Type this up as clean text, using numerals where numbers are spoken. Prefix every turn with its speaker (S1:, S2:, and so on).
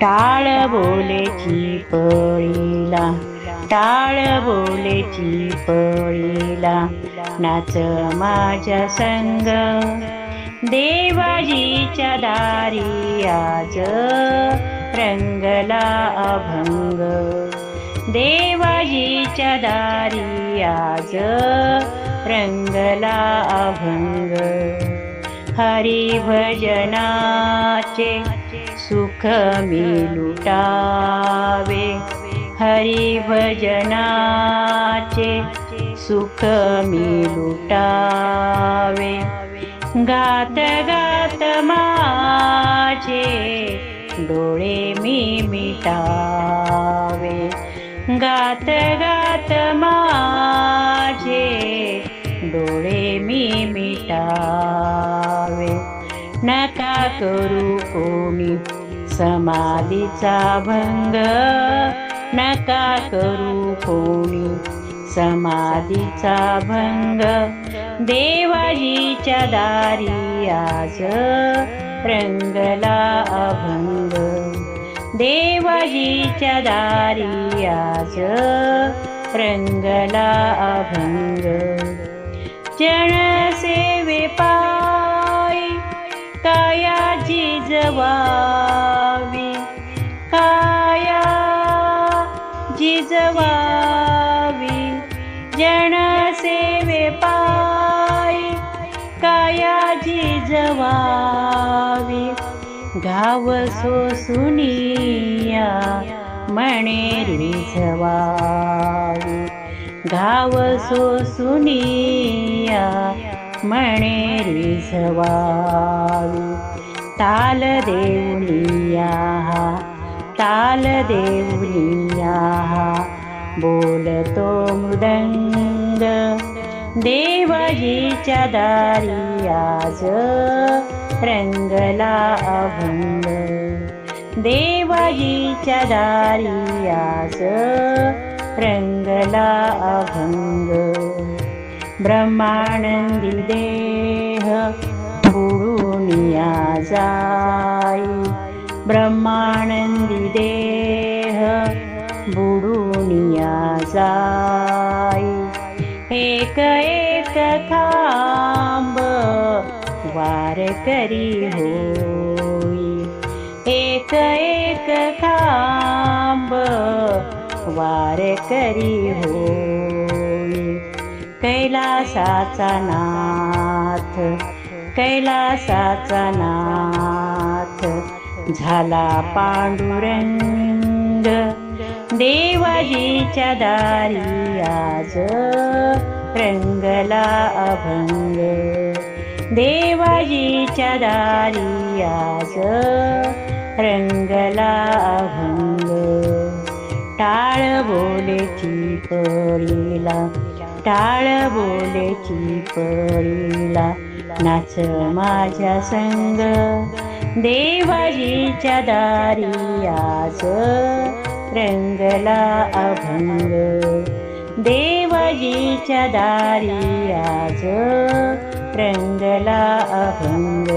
S1: टाळ बोलेची पळीला, टाळ बोलेची पळीला, नाच माझ्या संग देवाजीच्या दारी आज रंगला अभंग, देवाजीच्या दारी आज रंगला अभंग. हरिभजनाचे सुख मी लुटावे, हरिभजनाचे सुख मी लुटावे. गात गात माझे डोळे मी मिटावे, गात गात माझे डोळे मी मिटावे. नका करू कोणी समाधीचा भंग, नका करू कोणी समाधीचा भंग, देवाजीच्या दारी आज रंगला अभंग, देवाजीच्या दारी आज रंगला अभंग. जनसेवे पायी काया जिजवावी, काया जिजवावी. जनसेवे पायी काया जिजवावी. गाव सोसुनिया मणे रिझवावी, गाव सोसुनिया मणे रिझवावी. ताल देऊनिया, ताल देऊनिया बोलतो मृदंग, देवाजीच्या दारी आज रंगला अभंग, देवाजीच्या दारी आज रंगला अभंग. ब्रह्मानंदी देह बुडूनिया जाई, ब्रह्मानंदी देह बुडूनिया जाई. एक एक खांब वारकरी होई, एक एक खांब वारकरी होई. कैलासाचा नाथ, कैलासाचा नाथ झाला पांडुरंग, देवाजीच्या दारी आज रंगला अभंग, देवाजीच्या दारी आज रंगला अभंग. टाळ बोलेची पळीला, टाळ बोलेची पळीला, नाच माझ्या संग देवाजीच्या दारी आज रंगला अभंग, देवाजीच्या दारी आज रंगला अभंग.